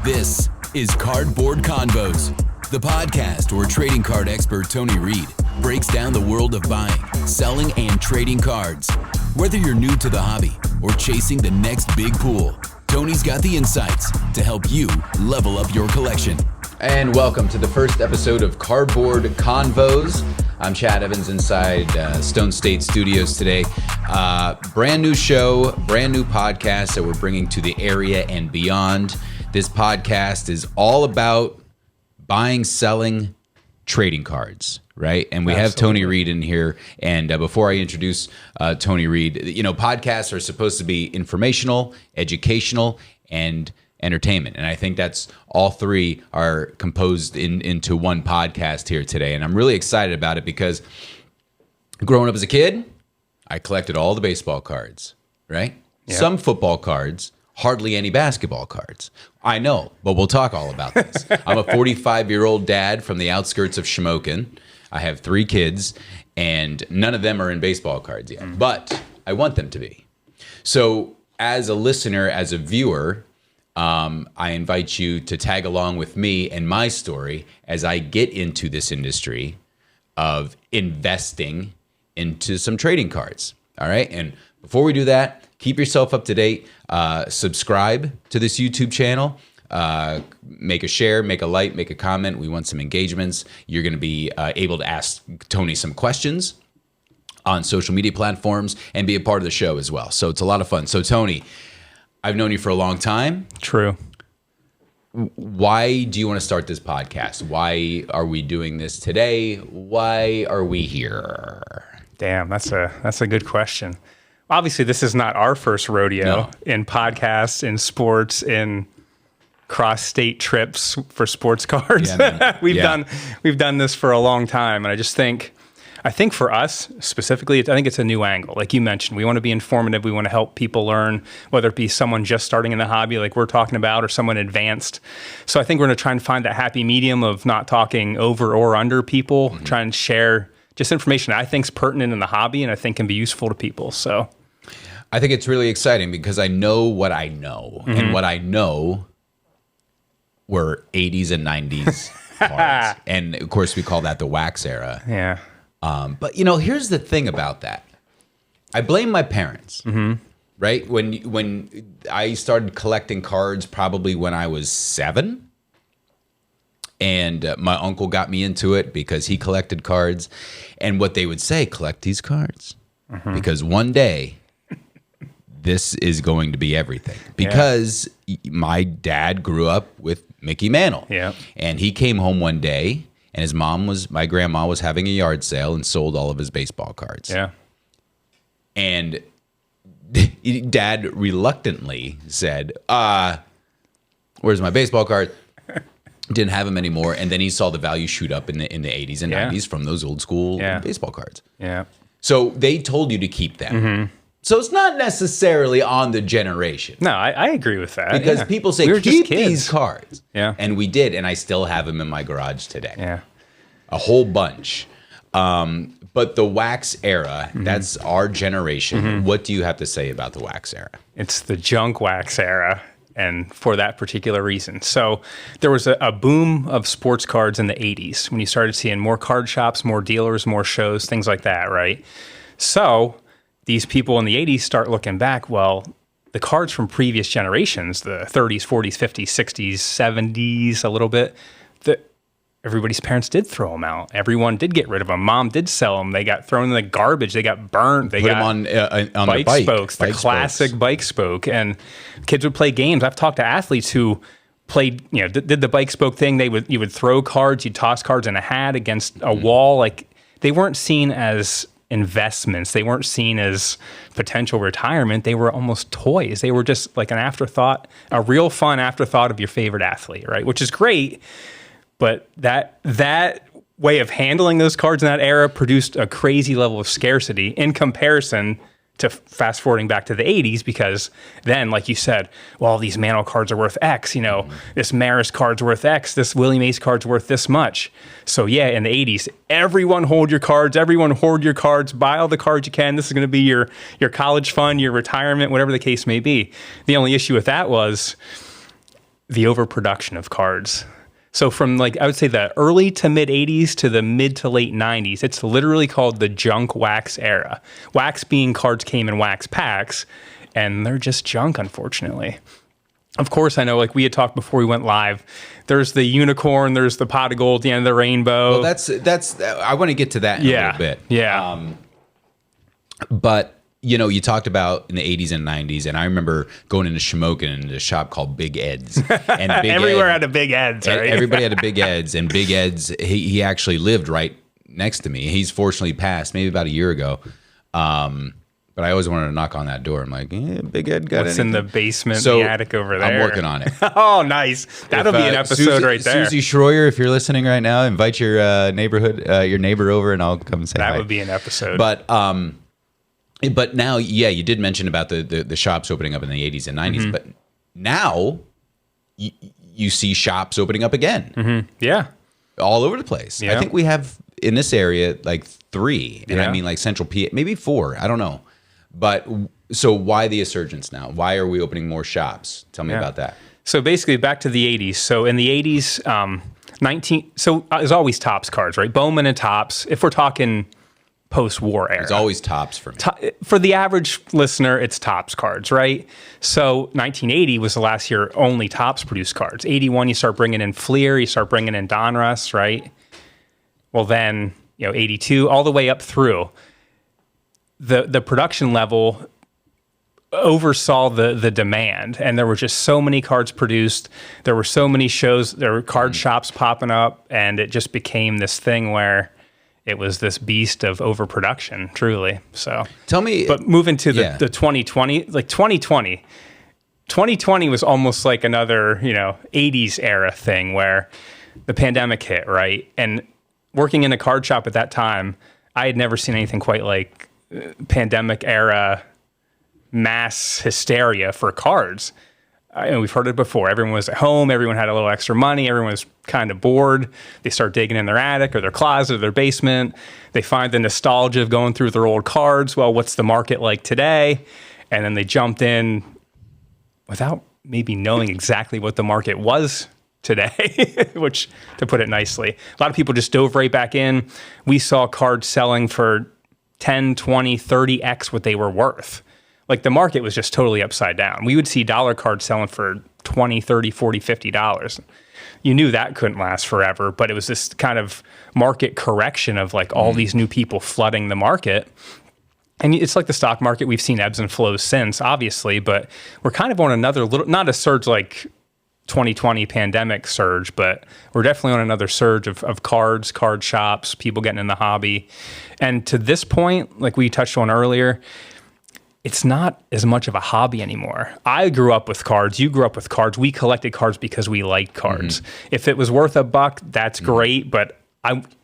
This is Cardboard Convos, the podcast where trading card expert Tony Reid breaks down the world of buying, selling, and trading cards. Whether you're new to the hobby or chasing the next big pool, Tony's got the insights to help you level up your collection. And welcome to the first episode of Cardboard Convos. I'm Chad Evans inside Stone State Studios today. Brand new show, brand new podcast that we're bringing to the area and beyond. This podcast is all about buying, selling, trading cards, right? And we have Tony Reid in here. And before I introduce Tony Reid, podcasts are supposed to be informational, educational, and entertainment. And I think that's all three are composed into one podcast here today. And I'm really excited about it because growing up as a kid, I collected all the baseball cards, right? Yep. Some football cards, hardly any basketball cards. I know, but we'll talk all about this. I'm a 45-year-old dad from the outskirts of Shamokin. I have 3 kids, and none of them are in baseball cards yet, but I want them to be. So as a listener, as a viewer, I invite you to tag along with me and my story as I get into this industry of investing into some trading cards. All right. And before we do that, keep yourself up to date. Subscribe to this YouTube channel. Make a share, make a like, make a comment. We want some engagements. You're going to be able to ask Tony some questions on social media platforms and be a part of the show as well. So it's a lot of fun. So Tony, I've known you for a long time. True. Why do you want to start this podcast? Why are we doing this today? Why are we here? Damn, that's a good question. Obviously, this is not our first rodeo in podcasts, in sports, in cross-state trips for sports cards. Yeah, we've done this for a long time, and I think for us specifically, I think it's a new angle. Like you mentioned, we want to be informative. We want to help people learn, whether it be someone just starting in the hobby like we're talking about or someone advanced. So I think we're going to try and find that happy medium of not talking over or under people, try and share just information I think is pertinent in the hobby and I think can be useful to people. So I think it's really exciting because I know what I know. And what I know were 80s and 90s cards. And of course, we call that the wax era. Yeah. But here's the thing about that. I blame my parents, right? When I started collecting cards, probably when I was 7, and my uncle got me into it because he collected cards. And what they would say, collect these cards because one day this is going to be everything. Because my dad grew up with Mickey Mantle, and he came home one day. And my grandma was having a yard sale and sold all of his baseball cards. Yeah. And Dad reluctantly said, where's my baseball card? Didn't have them anymore. And then he saw the value shoot up in the 80s and 90s from those old school baseball cards. Yeah. So they told you to keep them. So it's not necessarily on the generation. No, I agree with that. Because people say, keep these cards. Yeah. And we did. And I still have them in my garage today. Yeah. A whole bunch. But the wax era, that's our generation. What do you have to say about the wax era? It's the junk wax era. And for that particular reason. So there was a boom of sports cards in the 80s when you started seeing more card shops, more dealers, more shows, things like that, right? So these people in the 80s start looking back, well, the cards from previous generations, the 30s, 40s, 50s, 60s, 70s, a little bit, everybody's parents did throw them out. Everyone did get rid of them. Mom did sell them. They got thrown in the garbage. They got burnt. They got them on bike spokes, the classic bike spoke. And kids would play games. I've talked to athletes who played, did the bike spoke thing. You would throw cards, you'd toss cards in a hat against a wall. Like they weren't seen as investments. They weren't seen as potential retirement. They were almost toys. They were just like an afterthought, a real fun afterthought of your favorite athlete, right? Which is great. But that way of handling those cards in that era produced a crazy level of scarcity in comparison to fast forwarding back to the 80s, because then, like you said, well, these Mantle cards are worth X, this Maris card's worth X, this Willie Mays card's worth this much. So yeah, in the 80s, everyone hold your cards, everyone hoard your cards, buy all the cards you can. This is going to be your college fund, your retirement, whatever the case may be. The only issue with that was the overproduction of cards. So from like, I would say the early to mid 80s to the mid to late 90s, it's literally called the junk wax era. Wax being cards came in wax packs, and they're just junk, unfortunately. Of course, I know, like we had talked before we went live, there's the unicorn, there's the pot of gold at the end of the rainbow. Well, that's I want to get to that in a little bit. Yeah. But, you know, you talked about in the 80s and 90s, and I remember going into Shamokin in a shop called Big Ed's. And Big Everywhere had a Big Ed's, right? Everybody had a Big Ed's, and Big Ed's, he actually lived right next to me. He's fortunately passed, maybe about a year ago. But I always wanted to knock on that door. I'm like, Big Ed got What's anything? in the basement, So, the attic over there? I'm working on it. Oh, nice. That'll be an episode right there. Susie Schroyer, if you're listening right now, invite your your neighbor over, and I'll come and say hi. That would be an episode. But now, yeah, you did mention about the shops opening up in the 80s and 90s, but now you see shops opening up again. Yeah. All over the place. Yeah. I think we have in this area like 3, and I mean like Central PA, maybe 4. I don't know. But so why the resurgence now? Why are we opening more shops? Tell me about that. So basically back to the 80s. So in the 80s, there's always Topps cards, right? Bowman and Topps. If we're talking post-war era. It's always Topps for me. For the average listener, it's Topps cards, right? So 1980 was the last year only Topps produced cards. 81, you start bringing in Fleer, you start bringing in Donruss, right? Well, then, 82, all the way up through. The production level oversaw the demand, and there were just so many cards produced. There were so many shows. There were card shops popping up, and it just became this thing where it was this beast of overproduction, truly. So tell me, but moving to the 2020, like 2020 was almost like another 80s era thing where the pandemic hit, right? And working in a card shop at that time, I had never seen anything quite like pandemic era mass hysteria for cards. We've heard it before. Everyone was at home. Everyone had a little extra money. Everyone was kind of bored. They start digging in their attic or their closet or their basement. They find the nostalgia of going through their old cards. Well, what's the market like today? And then they jumped in without maybe knowing exactly what the market was today, which, to put it nicely, a lot of people just dove right back in. We saw cards selling for 10, 20, 30x what they were worth. Like the market was just totally upside down. We would see dollar cards selling for $20, $30, $40, $50. You knew that couldn't last forever, but it was this kind of market correction of like all these new people flooding the market. And it's like the stock market. We've seen ebbs and flows since, obviously, but we're kind of on another little, not a surge like 2020 pandemic surge, but we're definitely on another surge of cards, card shops, people getting in the hobby. And to this point, like we touched on earlier, it's not as much of a hobby anymore. I grew up with cards. You grew up with cards. We collected cards because we liked cards. If it was worth $1, that's great, but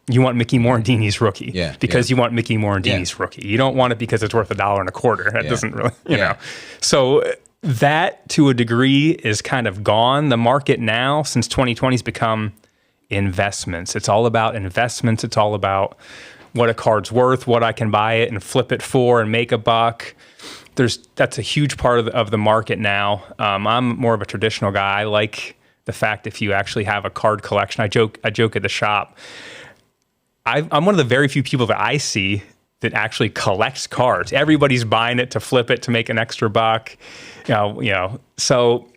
you want Mickey Morandini's rookie because you want Mickey Morandini's rookie. You don't want it because it's worth $1.25. That doesn't really, you know. So that, to a degree, is kind of gone. The market now, since 2020, has become investments. It's all about investments. It's all about what a card's worth, what I can buy it and flip it for and make a buck. That's a huge part of the market now. I'm more of a traditional guy. I like the fact if you actually have a card collection. I joke at the shop. I'm one of the very few people that I see that actually collects cards. Everybody's buying it to flip it to make an extra buck. You know. So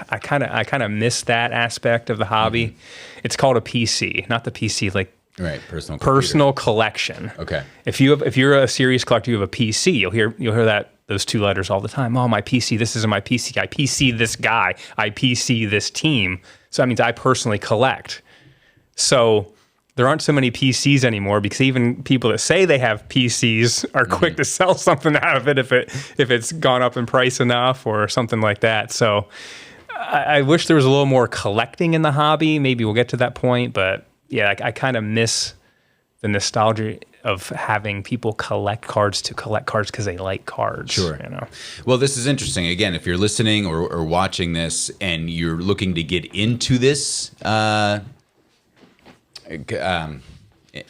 I kind of miss that aspect of the hobby. It's called a PC, not the PC like. Right, personal collection. Okay. If you're a serious collector, you have a PC. You'll hear that those two letters all the time. Oh, my PC. This isn't my PC. I PC this guy. I PC this team. So that means I personally collect. So there aren't so many PCs anymore because even people that say they have PCs are quick to sell something out of it if it's gone up in price enough or something like that. So I wish there was a little more collecting in the hobby. Maybe we'll get to that point, but. Yeah, I kind of miss the nostalgia of having people collect cards because they like cards. Sure. You know. Well, this is interesting. Again, if you're listening or watching this and you're looking to get into this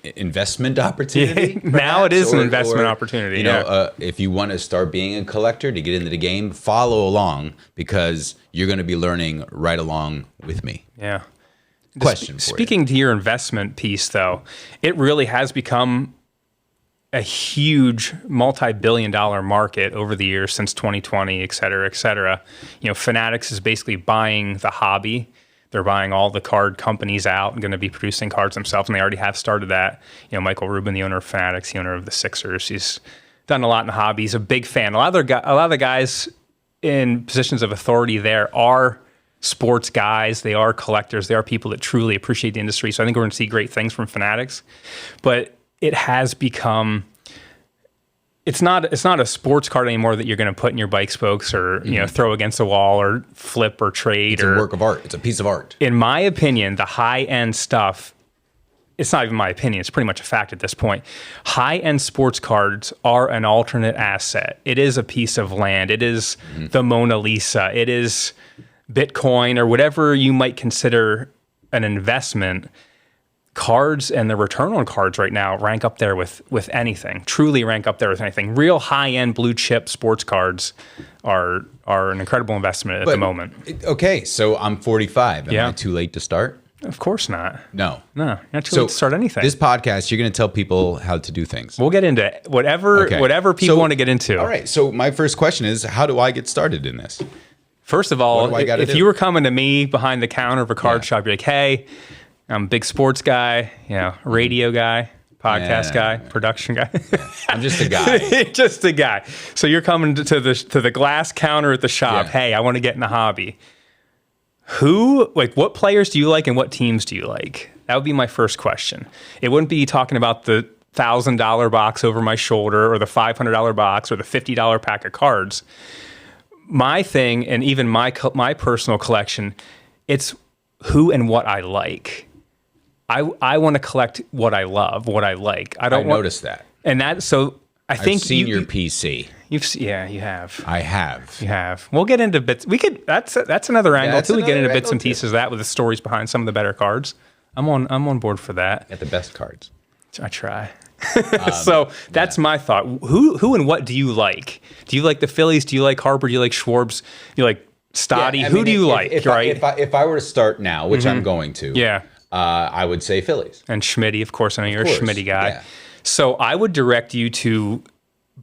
investment opportunity. Now it is an investment opportunity. You know, if you want to start being a collector to get into the game, follow along because you're going to be learning right along with me. Yeah. Question. Speaking to your investment piece, though, it really has become a huge multi-billion-dollar market over the years since 2020, et cetera, et cetera. You know, Fanatics is basically buying the hobby. They're buying all the card companies out and going to be producing cards themselves, and they already have started that. You know, Michael Rubin, the owner of Fanatics, the owner of the Sixers, he's done a lot in the hobby. He's a big fan. A lot of the guys in positions of authority there are sports guys. They are collectors. They are people that truly appreciate the industry. So I think we're going to see great things from Fanatics. But it has become... It's not a sports card anymore that you're going to put in your bike spokes or you know throw against the wall or flip or trade. It's a work of art. It's a piece of art. In my opinion, the high-end stuff, it's not even my opinion, it's pretty much a fact at this point. High-end sports cards are an alternate asset. It is a piece of land. It is the Mona Lisa. It is Bitcoin or whatever you might consider an investment. Cards and the return on cards right now rank up there with anything. Truly rank up there with anything. Real high-end blue chip sports cards are an incredible investment at the moment. Okay, so I'm 45. Am I too late to start? Of course not. No. You're not too late to start anything. This podcast, you're going to tell people how to do things. We'll get into whatever people want to get into. All right, so my first question is, how do I get started in this? First of all, if you were coming to me behind the counter of a card shop, you're like, hey, I'm a big sports guy, you know, radio guy, podcast guy, production guy. I'm just a guy. Just a guy. So you're coming to the glass counter at the shop. Yeah. Hey, I want to get in the hobby. What players do you like and what teams do you like? That would be my first question. It wouldn't be talking about the $1,000 box over my shoulder or the $500 box or the $50 pack of cards. My thing, and even my personal collection, it's who and what I like. I want to collect what I love, what I like. I noticed that. And that, so I think I've seen your PC. You have. I have. You have. We'll get into bits. We could. That's another angle too. We get into bits and pieces of that with the stories behind some of the better cards. I'm on board for that. Get the best cards. I try. So that's my thought. Who and what do you like? Do you like the Phillies? Do you like Harper? Do you like Schwarbs? Do you like Stoddy? Yeah, Who do you like? If I were to start now, which I'm going to, I would say Phillies. And Schmitty, of course. I know you're a Schmitty guy. Yeah. So I would direct you to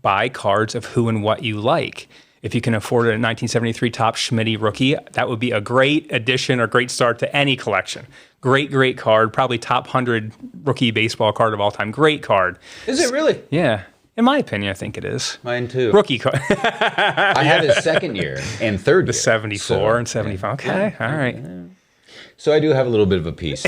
buy cards of who and what you like. If you can afford a 1973 Topps Schmitty rookie, that would be a great addition or great start to any collection. Great card. Probably top 100 rookie baseball card of all time. Great card. Is it really? Yeah. In my opinion, I think it is. Mine too. Rookie card. I have his second year and third year. The 74 and 75. Okay. All right. So I do have a little bit of a piece.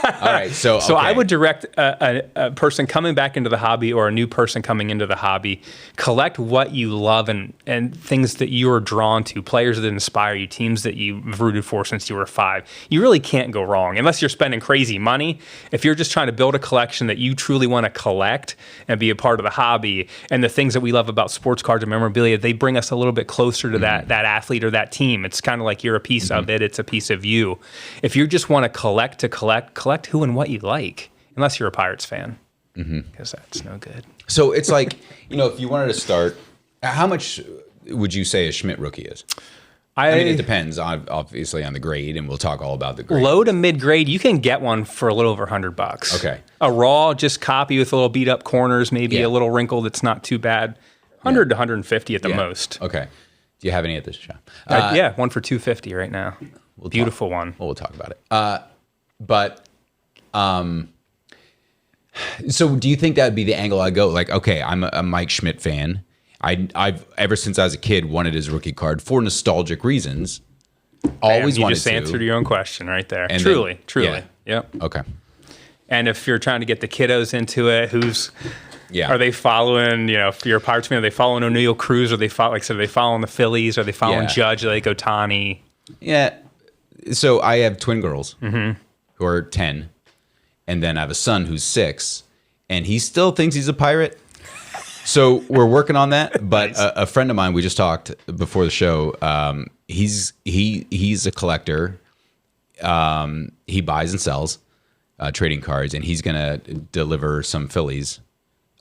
All right, so I would direct a person coming back into the hobby or a new person coming into the hobby, collect what you love and things that you are drawn to, players that inspire you, teams that you've rooted for since you were 5. You really can't go wrong unless you're spending crazy money. If you're just trying to build a collection that you truly want to collect and be a part of the hobby, and the things that we love about sports cards and memorabilia, they bring us a little bit closer to that athlete or that team. It's kind of like you're a piece of it. It's a piece of you. If you just want to collect who and what you like, unless you're a Pirates fan, because that's no good. So it's like, if you wanted to start, how much would you say a Schmidt rookie is? I mean, it depends obviously on the grade, and we'll talk all about the grade. Low to mid grade, you can get one for a little over $100. Okay. A raw, just copy with a little beat up corners, maybe a little wrinkle that's not too bad. 100 to 150 at the most. Okay. Do you have any at this shop? One for $250 right now. Beautiful one. We'll talk about it. So do you think that would be the angle I go? Like, okay, I'm a Mike Schmidt fan. I've ever since I was a kid wanted his rookie card for nostalgic reasons. Always wanted to. You just answered your own question right there. And truly. Yeah. Yep. Okay. And if you're trying to get the kiddos into it, are they following, if you're a Pirates fan, are they following O'Neill Cruz? Are they following the Phillies? Are they following Judge? Are they like Ohtani? Yeah. So I have twin girls who are 10. And then I have a son who's 6, and he still thinks he's a Pirate. So we're working on that. But nice. A friend of mine, we just talked before the show. He's a collector. He buys and sells, trading cards, and he's going to deliver some Phillies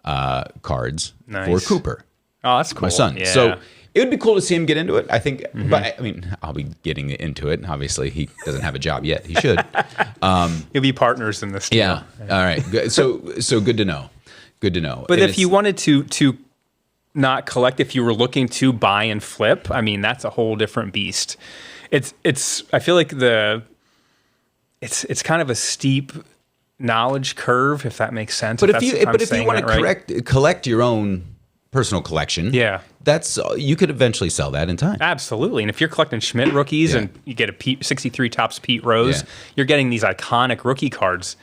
cards for Cooper. Oh, that's cool. My son. Yeah. So it would be cool to see him get into it, I think. But I mean, I'll be getting into it. Obviously, he doesn't have a job yet. He should. You'll be partners in this deal. Yeah. All right. Good. So good to know. Good to know. But if you wanted to not collect, if you were looking to buy and flip, I mean, that's a whole different beast. It's I feel like it's kind of a steep knowledge curve, if that makes sense. But if you want to collect your own personal collection, that's you could eventually sell that in time. Absolutely. And if you're collecting Schmidt rookies and you get a 63 Topps Pete Rose, you're getting these iconic rookie cards.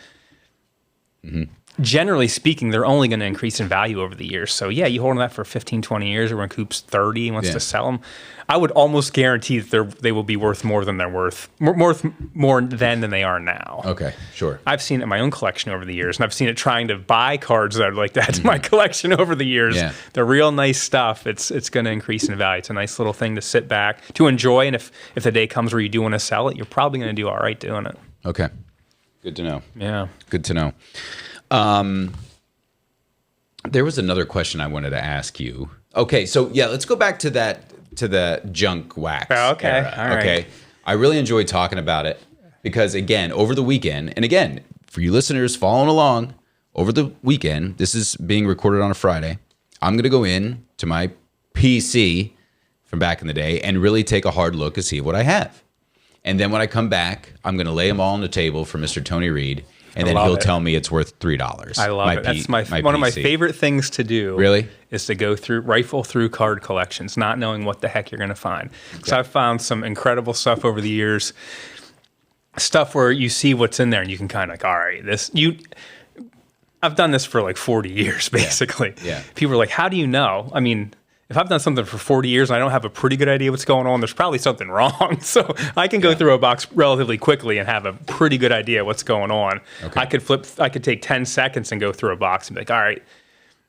Generally speaking, they're only going to increase in value over the years. So you hold on that for 15, 20 years, or when Coop's 30 and wants to sell them, I would almost guarantee that they will be worth more than they're worth, more than they are now. Okay, sure. I've seen it in my own collection over the years, and I've seen it trying to buy cards that are like that in my collection over the years. Yeah. They're real nice stuff. It's going to increase in value. It's a nice little thing to sit back, to enjoy, and if the day comes where you do want to sell it, you're probably going to do all right doing it. Okay. Good to know. Yeah. Good to know. There was another question I wanted to ask you. Okay, so let's go back to the junk wax. Okay, era. all right. Okay, I really enjoyed talking about it because again, over the weekend, and again, for you listeners following along, over the weekend, this is being recorded on a Friday. I'm going to go in to my PC from back in the day and really take a hard look to see what I have. And then when I come back, I'm going to lay them all on the table for Mr. Tony Reid. And then he'll tell me it's worth $3. I love it. That's one of my favorite things to do. Really? Is to go rifle through card collections, not knowing what the heck you're going to find. Okay. So I've found some incredible stuff over the years. Stuff where you see what's in there and you can kind of all right, I've done this for like 40 years, basically. Yeah. People are like, how do you know? I mean, if I've done something for 40 years and I don't have a pretty good idea what's going on, there's probably something wrong. So I can go through a box relatively quickly and have a pretty good idea what's going on. Okay. I could take 10 seconds and go through a box and be like, all right,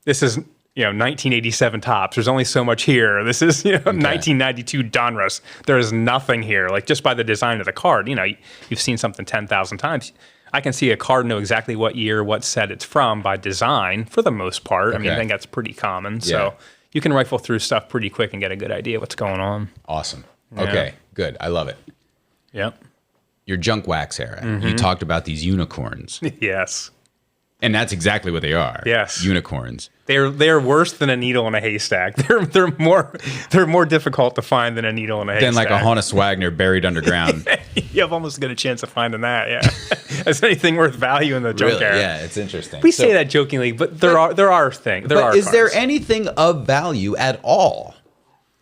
this is 1987 Topps. There's only so much here. This is 1992 Donruss. There is nothing here. Like just by the design of the card, you've seen something 10,000 times. I can see a card, know exactly what year, what set it's from by design for the most part. Okay. I mean, I think that's pretty common. So you can rifle through stuff pretty quick and get a good idea what's going on. Awesome. Okay, good. I love it. Yep. Your junk wax era. You talked about these unicorns. Yes. And that's exactly what they are. Yes. Unicorns. They're worse than a needle in a haystack. They're more difficult to find than a needle in a haystack. Than like a Honus Wagner buried underground. You have almost a good chance of finding that, yeah. Is anything worth value in the junk era? Yeah, it's interesting. We say that jokingly, but there are things. But is there anything of value at all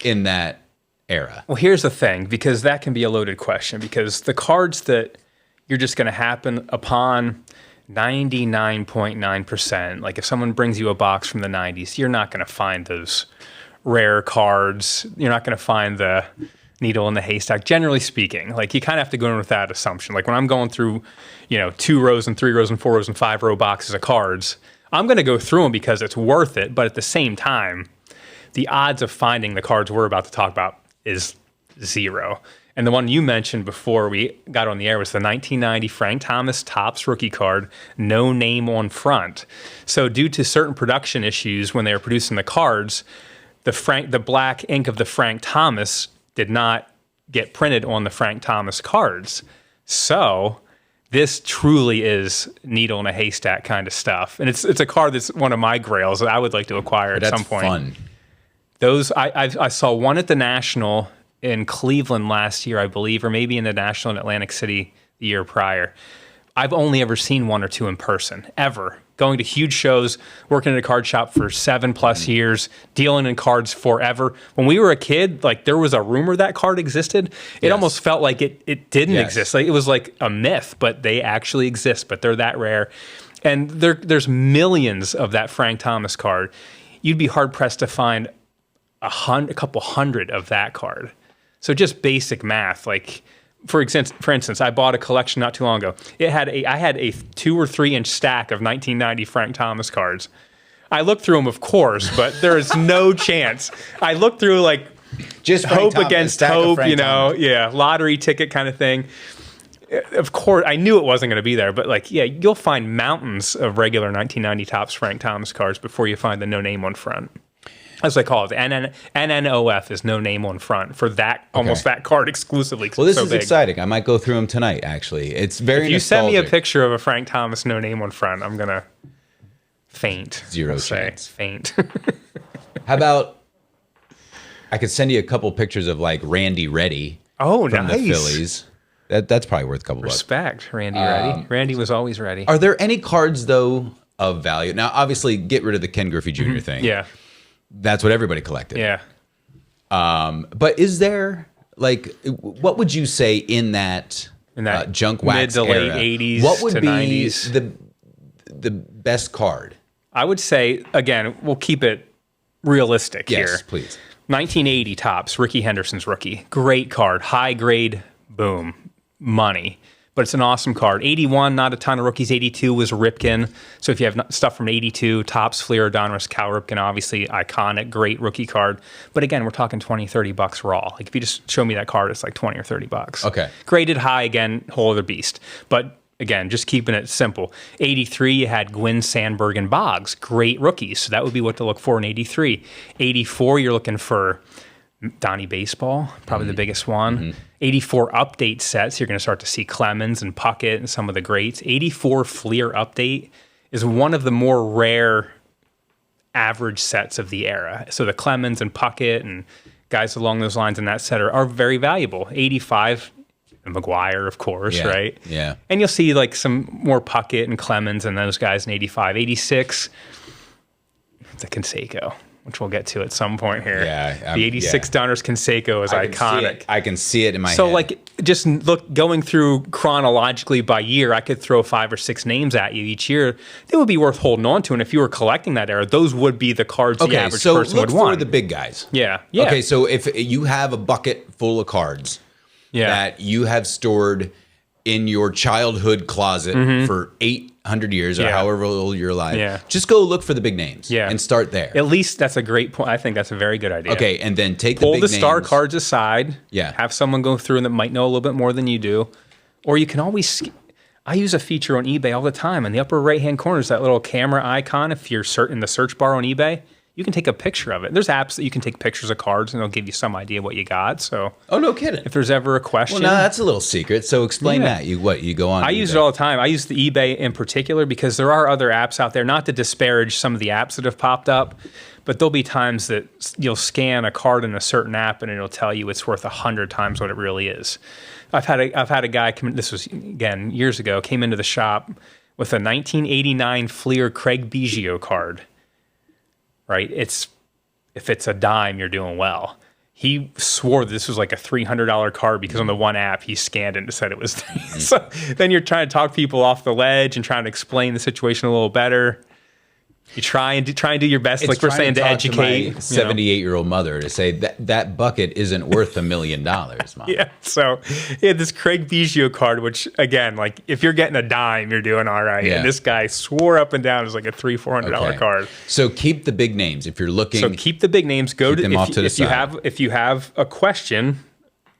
in that era? Well, here's the thing, because that can be a loaded question, because the cards that you're just going to happen upon 99.9%, like if someone brings you a box from the 90s, you're not going to find those rare cards. You're not going to find the needle in the haystack, generally speaking. Like you kind of have to go in with that assumption. Like when I'm going through, 2 rows and 3 rows and 4 rows and 5 row boxes of cards, I'm going to go through them because it's worth it. But at the same time, the odds of finding the cards we're about to talk about is 0. And the one you mentioned before we got on the air was the 1990 Frank Thomas Topps rookie card, no name on front. So due to certain production issues when they were producing the cards, the black ink of the Frank Thomas did not get printed on the Frank Thomas cards. So this truly is needle in a haystack kind of stuff. And it's a card that's one of my grails that I would like to acquire at some point. Fun. Those I saw one at the National in Cleveland last year, I believe, or maybe in the National in Atlantic City the year prior. I've only ever seen 1 or 2 in person, ever. Going to huge shows, working at a card shop for 7+ years, dealing in cards forever. When we were a kid, like there was a rumor that card existed. It almost felt like it didn't exist. Like it was like a myth, but they actually exist, but they're that rare. And there's millions of that Frank Thomas card. You'd be hard-pressed to find a couple hundred of that card. So just basic math, like for instance, I bought a collection not too long ago. I had a 2 or 3 inch stack of 1990 Frank Thomas cards. I looked through them, of course, but there is no chance. I looked through like just hope against hope, lottery ticket kind of thing. of course, I knew it wasn't going to be there, but like, yeah, you'll find mountains of regular 1990 Topps Frank Thomas cards before you find the no name on front. As they call it, NNOF is no name on front for that, almost that card exclusively. Well, this is exciting. I might go through them tonight, actually. It's very If you nostalgic. send me a picture of a Frank Thomas no name on front, I'm going to faint. Zero chance. Faint. How about I could send you a couple pictures of like Randy Reddy Oh, from nice. the Phillies. That's probably worth a couple bucks. Respect, Randy Reddy. Randy was always ready. Are there any cards, though, of value? Now, obviously, get rid of the Ken Griffey Jr. thing. Yeah. That's what everybody collected. Yeah. But is there, like, what would you say in that junk wax mid to era, late 80s what would to be 90s? the best card? I would say, again, we'll keep it realistic here. Yes, please. 1980 Topps, Ricky Henderson's rookie. Great card. High grade, boom, money. But it's an awesome card. 81, not a ton of rookies. 82 was Ripken. So if you have stuff from 82, Topps, Fleer, Donruss, Cal Ripken, obviously iconic, great rookie card. But again, we're talking 20, 30 bucks raw. Like if you just show me that card, it's like 20 or 30 bucks. Okay. Graded high, again, whole other beast. But again, just keeping it simple. 83, you had Gwynn, Sandberg, and Boggs. Great rookies. So that would be what to look for in 83. 84, you're looking for Donnie Baseball, probably the biggest one. 84 update sets, you're going to start to see Clemens and Puckett and some of the greats. 84 Fleer update is one of the more rare average sets of the era. So the Clemens and Puckett and guys along those lines in that set are very valuable. 85, McGuire, of course, right? Yeah. And you'll see like some more Puckett and Clemens and those guys in 85. 86, the Canseco, which we'll get to at some point here. Yeah, the 86 Donruss Canseco is iconic. I can see it in my head. So, like, just going through chronologically by year, I could throw 5 or 6 names at you each year. They would be worth holding on to. And if you were collecting that era, those would be the cards the average person would want. Look for the big guys. Yeah. Okay, so if you have a bucket full of cards that you have stored in your childhood closet for 800 years or however old you're alive, just go look for the big names and start there. At least that's a great point. I think that's a very good idea. Okay, and then take pull the big the star names. cards aside. Yeah. Have someone go through and that might know a little bit more than you do. Or you can always... I use a feature on eBay all the time. In the upper right-hand corner is that little camera icon. If you're in the search bar on eBay, you can take a picture of it. There's apps that you can take pictures of cards and they'll give you some idea what you got. So, oh, no kidding. If there's ever a question, well, no, that's a little secret. So explain that. You go on. I use it all the time. I use the eBay in particular because there are other apps out there. Not to disparage some of the apps that have popped up, but there'll be times that you'll scan a card in a certain app and it'll tell you it's worth 100 times what it really is. I've had a guy come. This was again years ago. Came into the shop with a 1989 Fleer Craig Biggio card. Right, if it's a dime, you're doing well. He swore this was like a $300 card because on the one app he scanned it and said it was. So then you're trying to talk people off the ledge and trying to explain the situation a little better. You try and do your best, like we're saying, to educate. 78-year-old mother to say that bucket isn't worth $1 million, Mom. Yeah. So he had this Craig Biggio card, which again, like if you're getting a dime, you're doing all right. Yeah. And this guy swore up and down it was like a $300-$400 card. So keep the big names if you're looking. So keep the big names. Go to if you have a question.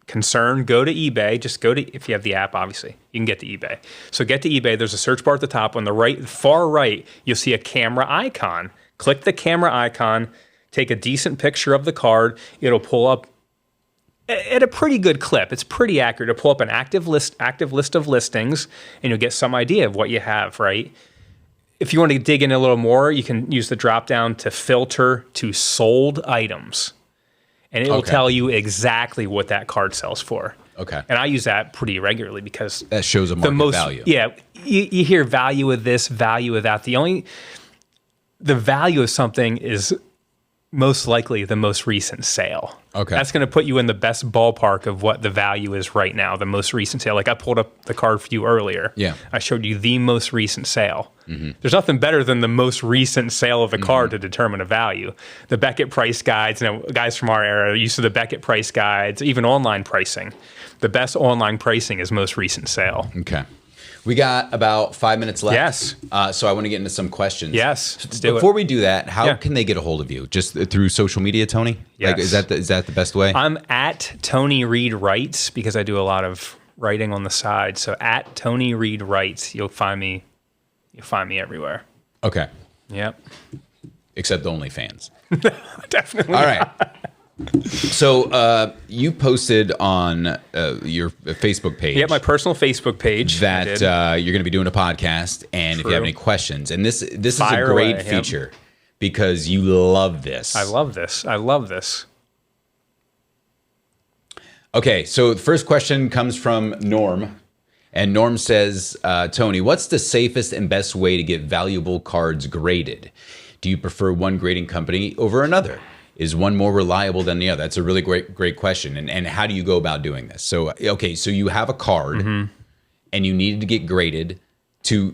Concern, go to eBay. Just go to, if you have the app, obviously, you can get to eBay. So get to eBay. There's a search bar at the top. On the far right, you'll see a camera icon. Click the camera icon, take a decent picture of the card. It'll pull up at a pretty good clip. It's pretty accurate. It'll pull up an active list of listings, and you'll get some idea of what you have, right? If you want to dig in a little more, you can use the drop down to filter to sold items. And it will tell you exactly what that card sells for. Okay. And I use that pretty regularly because that shows a market value. Yeah. You hear value of this, value of that. The value of something is most likely the most recent sale. Okay. That's going to put you in the best ballpark of what the value is right now, the most recent sale. Like I pulled up the card for you earlier. Yeah. I showed you the most recent sale. Mm-hmm. There's nothing better than the most recent sale of the card to determine a value. The Beckett price guides, guys from our era used to the Beckett price guides, even online pricing. The best online pricing is most recent sale. Okay. We got about 5 minutes left. Yes. So I want to get into some questions. Yes. Before we do that, how can they get a hold of you? Just through social media, Tony? Yes. Like, is that the best way? I'm at Tony Reid Writes because I do a lot of writing on the side. So at Tony Reid Writes, you'll find me everywhere. Okay. Yep. Except OnlyFans. Definitely. All right. So you posted on your Facebook page. Yeah, my personal Facebook page. That you're going to be doing a podcast, and if you have any questions, and this is a great feature because you love this. I love this. Okay, so the first question comes from Norm. And Norm says, Tony, what's the safest and best way to get valuable cards graded? Do you prefer one grading company over another? Is one more reliable than the other? That's a really great question. And how do you go about doing this? So, okay, so you have a card and you needed to get graded to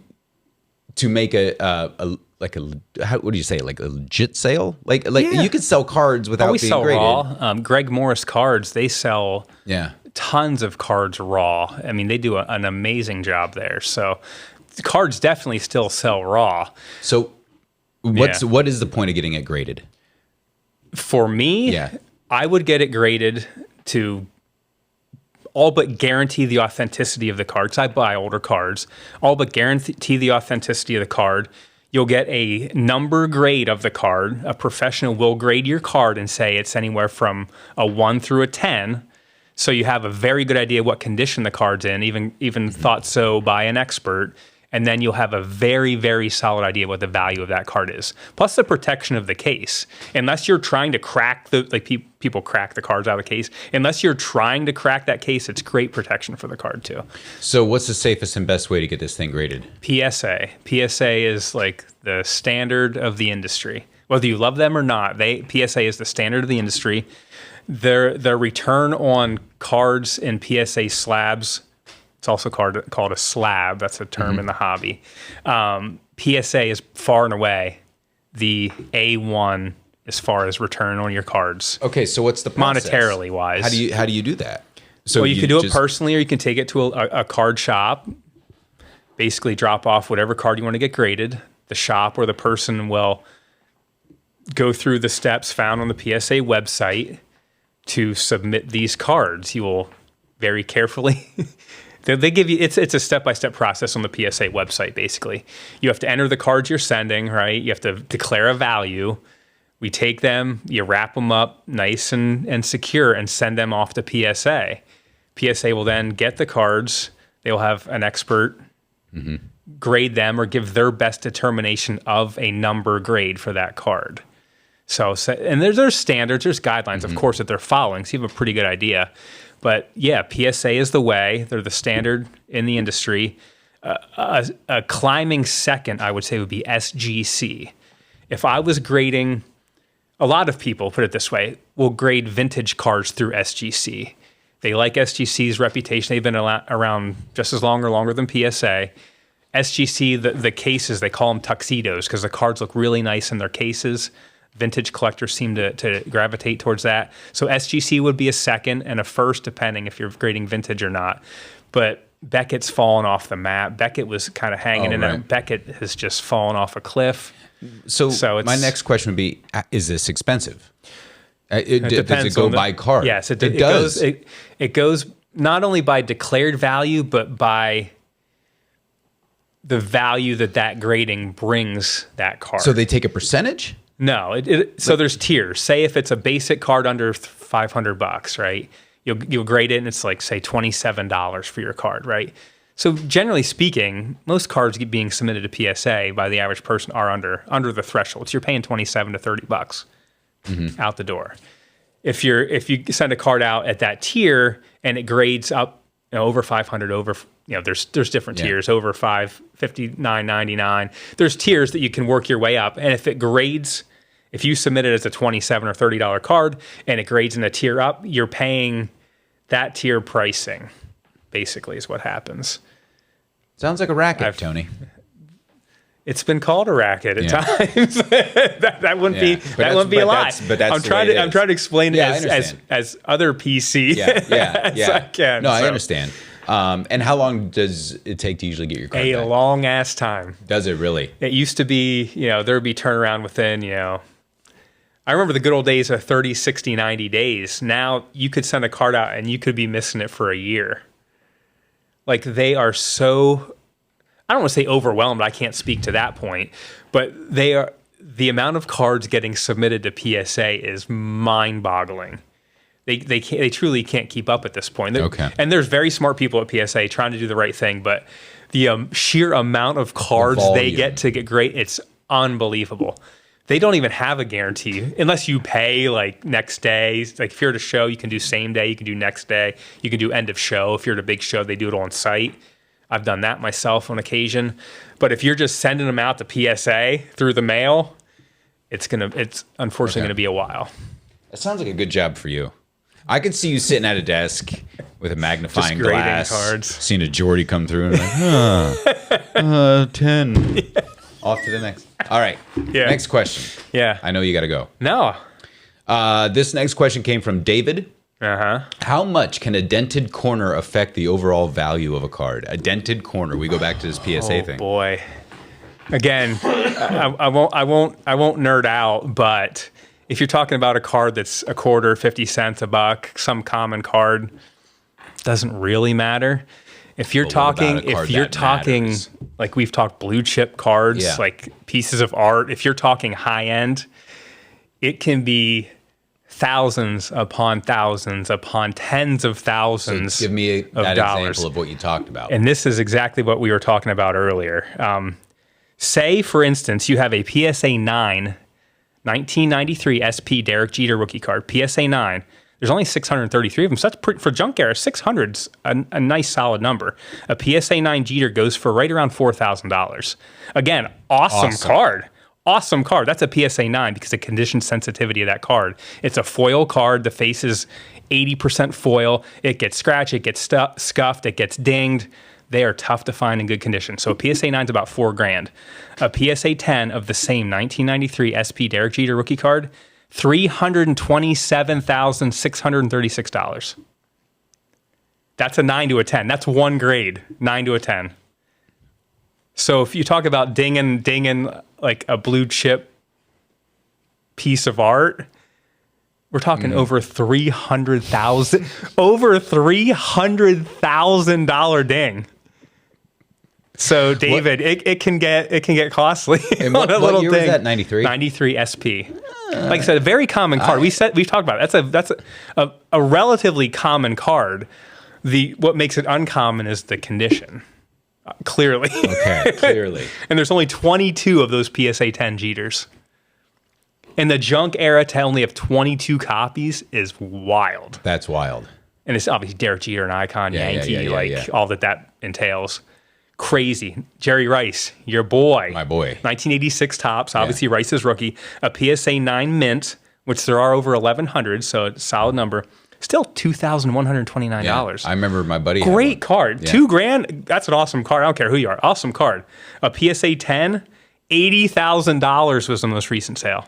make what do you say? Like a legit sale? Like you could sell cards without being sell graded. Raw. Greg Morris Cards, they sell tons of cards raw. I mean, they do an amazing job there. So cards definitely still sell raw. So what is the point of getting it graded? For me, I would get it graded to all but guarantee the authenticity of the card. 'Cause I buy older cards. All but guarantee the authenticity of the card. You'll get a number grade of the card. A professional will grade your card and say it's anywhere from a 1 through a 10. So you have a very good idea what condition the card's in, even thought so by an expert. And then you'll have a very, very solid idea what the value of that card is. Plus the protection of the case. Unless you're trying to crack people crack the cards out of the case. Unless you're trying to crack that case, it's great protection for the card too. So what's the safest and best way to get this thing graded? PSA. PSA is like the standard of the industry. Whether you love them or not, PSA is the standard of the industry. Their return on cards in PSA slabs, it's also called a slab. That's a term in the hobby. PSA is far and away the A1 as far as return on your cards. Okay, so what's the process? Monetarily wise. How do you do that? So you can do it personally, or you can take it to a card shop. Basically, drop off whatever card you want to get graded. The shop or the person will go through the steps found on the PSA website to submit these cards. You will very carefully. They give you, it's a step-by-step process on the PSA website, basically. You have to enter the cards you're sending, right? You have to declare a value. We take them, you wrap them up nice and secure and send them off to PSA. PSA will then get the cards. They will have an expert grade them or give their best determination of a number grade for that card. So and there's standards, there's guidelines, of course, that they're following, so you have a pretty good idea. But yeah, PSA is the way. They're the standard in the industry. A climbing second, I would say, would be SGC. If I was grading, a lot of people, put it this way, will grade vintage cards through SGC. They like SGC's reputation. They've been around just as long or longer than PSA. SGC, the cases, they call them tuxedos because the cards look really nice in their cases. Vintage collectors seem to gravitate towards that. So SGC would be a second and a first, depending if you're grading vintage or not. But Beckett's fallen off the map. Beckett was kind of hanging in there. Beckett has just fallen off a cliff. So my next question would be, is this expensive? Does it go by card? Yes, it does. It goes not only by declared value, but by the value that grading brings that card. So they take a percentage? No, so there's tiers. Say if it's a basic card under $500, right? You'll grade it and it's like, say, $27 for your card, right? So generally speaking, most cards being submitted to PSA by the average person are under the threshold. So you're paying $27 to $30 out the door. If you send a card out at that tier and it grades up, over 500, over, there's different tiers, over $559.99. There's tiers that you can work your way up, and if it grades, if you submit it as a $27 or $30 card and it grades in a tier up, you're paying that tier pricing. Basically, is what happens. Sounds like a racket, Tony. It's been called a racket at times. that wouldn't be a lie. I'm trying to explain it as other PC as I can. No, I understand. And how long does it take to usually get your card back? A long ass time. Does it really? It used to be, there would be turnaround within, I remember the good old days of 30, 60, 90 days. Now you could send a card out and you could be missing it for a year. Like they are so, I don't want to say overwhelmed. I can't speak to that point, but the amount of cards getting submitted to PSA is mind-boggling. They truly can't keep up at this point. Okay. And there's very smart people at PSA trying to do the right thing, but the sheer amount of cards they get to get great, it's unbelievable. They don't even have a guarantee unless you pay like next day. Like if you're at a show, you can do same day, you can do next day, you can do end of show. If you're at a big show, they do it on site. I've done that myself on occasion. But if you're just sending them out to PSA through the mail, it's unfortunately going to be a while. That sounds like a good job for you. I could see you sitting at a desk with a magnifying glass, cards. Seeing a Geordie come through and like, 10. Yeah. Off to the next. All right. Yeah. Next question. Yeah. I know you got to go. No. This next question came from David. Uh-huh. How much can a dented corner affect the overall value of a card? A dented corner. We go back to this PSA thing. Oh boy. Again, I won't nerd out, but if you're talking about a card that's a quarter, 50 cents, a buck, some common card, doesn't really matter. If you're talking like we've talked blue chip cards, like pieces of art, if you're talking high end, it can be thousands upon tens of thousands. So give me that example of what you talked about. And this is exactly what we were talking about earlier. Say, for instance, you have a PSA 9, 1993 SP Derek Jeter rookie card, PSA 9. There's only 633 of them. So that's for junk era, 600's a nice solid number. A PSA 9 Jeter goes for right around $4,000. Again, awesome card. Awesome card. That's a PSA 9 because of condition sensitivity of that card. It's a foil card. The face is 80% foil. It gets scratched. It gets scuffed. It gets dinged. They are tough to find in good condition. So a PSA 9 is about $4,000. A PSA 10 of the same 1993 SP Derek Jeter rookie card, $327,636. That's a 9 to a 10. That's one grade, 9 to a 10. So if you talk about dinging like a blue chip piece of art, we're talking over $300,000 ding. So David, it can get costly. And what year was that? 93? 93 SP. Like I said, a very common card. We've talked about it. That's a relatively common card. What makes it uncommon is the condition. Clearly. Okay, clearly. And there's only 22 of those PSA 10 Jeters. In the junk era, to only have 22 copies is wild. That's wild. And it's obviously Derek Jeter, an icon, Yankee, all that entails. Crazy. Jerry Rice, your boy. My boy. 1986 Topps, obviously Rice's rookie. A PSA 9 mint, which there are over 1,100, so it's a solid number. Still $2,129. Yeah, I remember my buddy. Great card. Yeah. $2,000. That's an awesome card. I don't care who you are. Awesome card. A PSA 10, $80,000 was the most recent sale.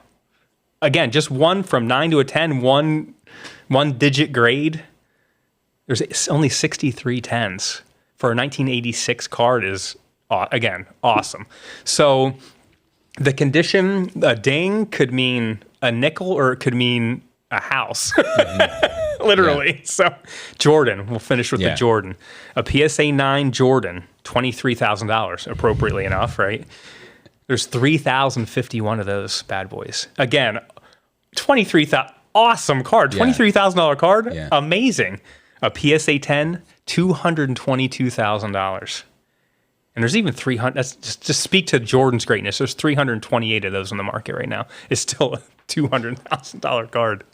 Again, just one from 9 to a 10, one digit grade. There's only 63 10s. For a 1986 card is, again, awesome. So the condition, a ding could mean a nickel or it could mean a house. Literally. Yeah. So Jordan, we'll finish with the Jordan. A PSA 9 Jordan, $23,000, appropriately enough, right? There's 3,051 of those bad boys. Again, 23,000, awesome card. $23,000 card, amazing. A PSA 10, $222,000. And there's even 300. That's just speak to Jordan's greatness. There's 328 of those on the market right now. It's still a $200,000 card.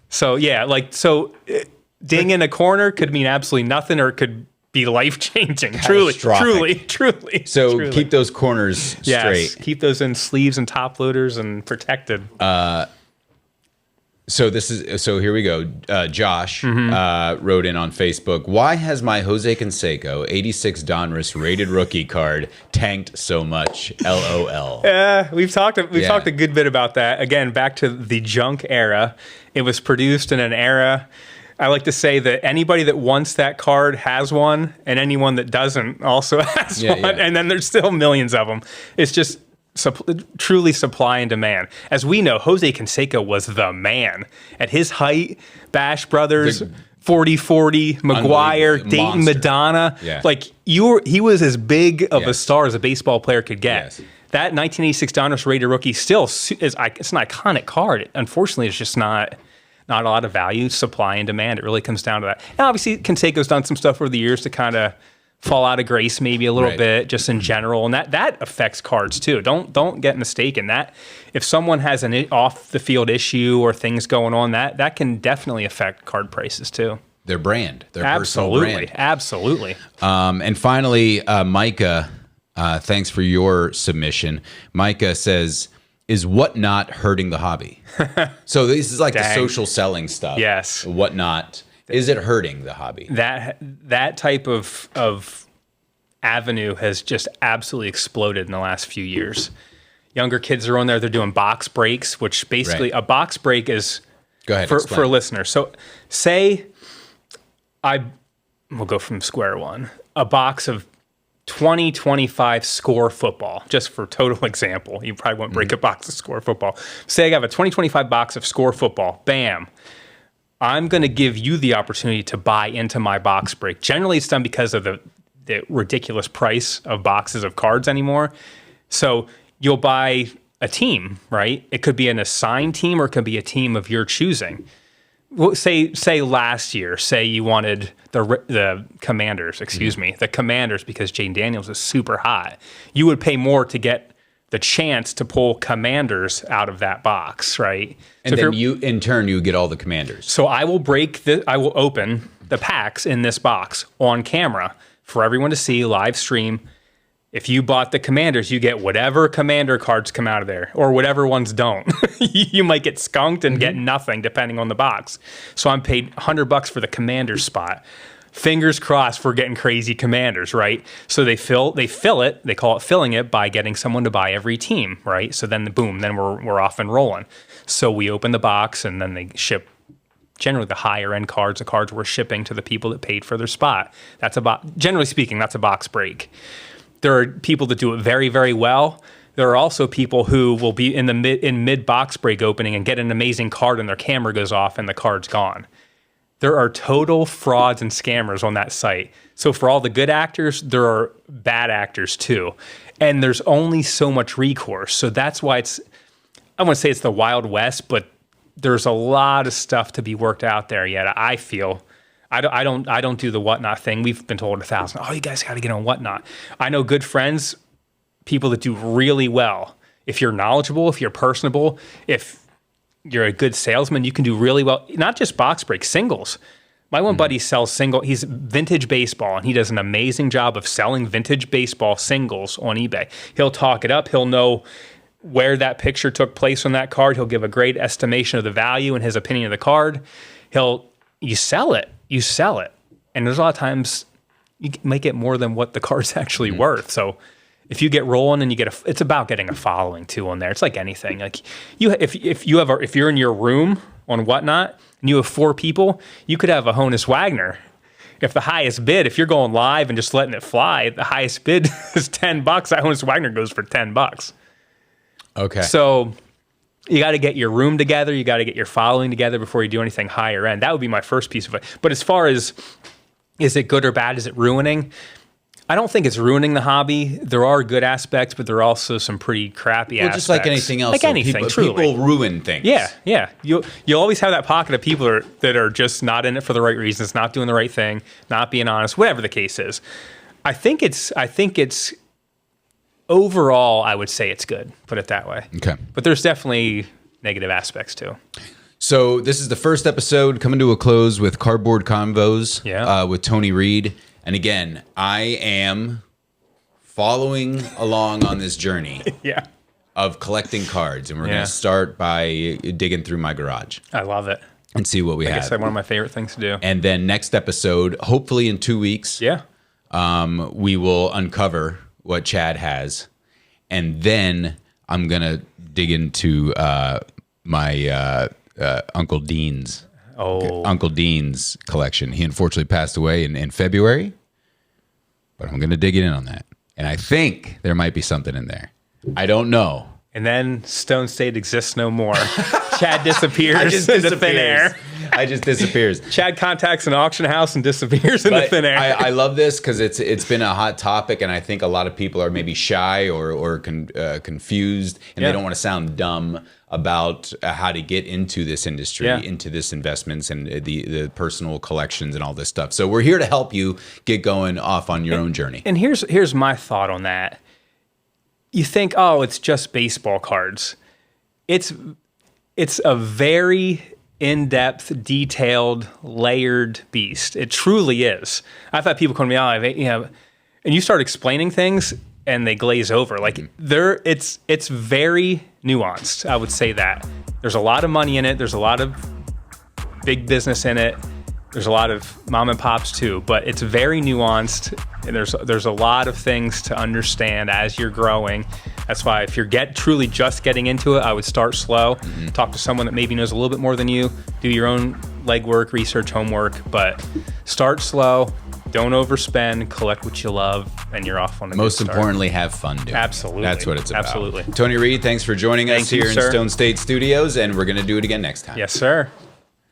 So ding in a corner could mean absolutely nothing, or it could be life changing. Truly. So keep those corners straight. Yes, keep those in sleeves and top loaders and protected. So here we go. Josh wrote in on Facebook. Why has my Jose Canseco 86 Donruss rated rookie card tanked so much? LOL. We've talked a good bit about that. Again, back to the junk era. It was produced in an era. I like to say that anybody that wants that card has one, and anyone that doesn't also has one. Yeah. And then there's still millions of them. It's just truly supply and demand. As we know, Jose Canseco was the man. At his height, Bash Brothers, 40-40, Maguire, Dayton Monster. Madonna. Yeah. Like, he was as big of a star as a baseball player could get. Yes. That 1986 Donruss rated rookie still is it's an iconic card. Unfortunately, it's just not a lot of value, supply and demand. It really comes down to that. And obviously, Canseco's done some stuff over the years to kind of fall out of grace maybe a little bit, just in general. And that affects cards too. Don't get mistaken. That if someone has an off-the-field issue or things going on, that can definitely affect card prices too. Their brand, their personal brand. Absolutely. And finally, Micah, thanks for your submission. Micah says, is Whatnot hurting the hobby? So this is like the social selling stuff. Yes. Whatnot. Is it hurting the hobby? That type of avenue has just absolutely exploded in the last few years. Younger kids are on there. They're doing box breaks, which basically a box break is Go ahead, for listeners. So say we'll go from square one. A box of 2025 score football, just for total example. You probably won't break a box of score football. Say I have a 2025 box of score football. Bam. I'm going to give you the opportunity to buy into my box break. Generally, it's done because of the ridiculous price of boxes of cards anymore. So you'll buy a team, right? It could be an assigned team or it could be a team of your choosing. Well, say last year, say you wanted the Commanders, the Commanders because Jane Daniels is super hot. You would pay more to get the chance to pull Commanders out of that box, right? And so then in turn, you get all the Commanders. So I will open the packs in this box on camera for everyone to see, live stream. If you bought the Commanders, you get whatever Commander cards come out of there, or whatever ones don't. You might get skunked and get nothing, depending on the box. So I'm paid $100 for the Commander spot. Fingers crossed for getting crazy Commanders, right? So they fill it. They call it filling it by getting someone to buy every team, right? So then then we're off and rolling. So we open the box and then they ship generally the higher end cards, the cards we're shipping to the people that paid for their spot. Generally speaking, that's a box break. There are people that do it very, very well. There are also people who will be in mid box break opening and get an amazing card and their camera goes off and the card's gone. There are total frauds and scammers on that site. So for all the good actors, there are bad actors too. And there's only so much recourse. So that's why I want to say it's the Wild West, but there's a lot of stuff to be worked out there yet. I feel I don't do the Whatnot thing. We've been told 1,000. Oh, you guys got to get on Whatnot. I know good friends, people that do really well. If you're knowledgeable, if you're personable, if you're a good salesman, you can do really well. Not just box break, singles. My one buddy sells he's vintage baseball, and he does an amazing job of selling vintage baseball singles on eBay. He'll talk it up. He'll know where that picture took place on that card. He'll give a great estimation of the value and his opinion of the card. You sell it. And there's a lot of times you might get more than what the card's actually worth. So if you get rolling and it's about getting a following too on there. It's like anything. Like if you're in your room on Whatnot and you have 4 people, you could have a Honus Wagner. If the highest bid, if you're going live and just letting it fly, the highest bid is $10. That Honus Wagner goes for $10. Okay. So you got to get your room together. You got to get your following together before you do anything higher end. That would be my first piece of it. But as far as, is it good or bad? Is it ruining? I don't think it's ruining the hobby. There are good aspects, but there are also some pretty crappy aspects. Just like anything else. Like anything, truly. People ruin things. Yeah. You'll always have that pocket of people that are just not in it for the right reasons, not doing the right thing, not being honest, whatever the case is. I think it's overall, I would say it's good, put it that way. Okay. But there's definitely negative aspects too. So this is the first episode coming to a close with Cardboard Convos with Tony Reid. And again, I am following along on this journey of collecting cards. And we're going to start by digging through my garage. I love it. And see what we have. I guess that's one of my favorite things to do. And then next episode, hopefully in 2 weeks, we will uncover what Chad has. And then I'm going to dig into my Uncle Dean's collection. He unfortunately passed away in February, but I'm going to dig in on that. And I think there might be something in there. I don't know. And then Stone State exists no more. Chad disappears into thin air. I just disappears. Chad contacts an auction house and disappears into thin air. I love this because it's been a hot topic, and I think a lot of people are maybe shy or confused, and they don't want to sound dumb about how to get into this industry, into this investments and the personal collections and all this stuff. So we're here to help you get going off on your own journey. And here's my thought on that. You think, oh, it's just baseball cards. It's a very in-depth, detailed, layered beast. It truly is. I've had people come to me, and you start explaining things and they glaze over. Like it's very nuanced. I would say that there's a lot of money in it. There's a lot of big business in it. There's a lot of mom and pops too, but it's very nuanced, and there's a lot of things to understand as you're growing. That's why if you're truly just getting into it, I would start slow. Talk to someone that maybe knows a little bit more than you. Do your own legwork, research, homework, but start slow. Don't overspend. Collect what you love, and you're off on a Most good start. importantly, have fun doing Absolutely. it. That's what it's about. Absolutely. Tony Reid, thanks for joining us here in sir. Stone State Studios, and we're going to do it again next time. Yes, sir.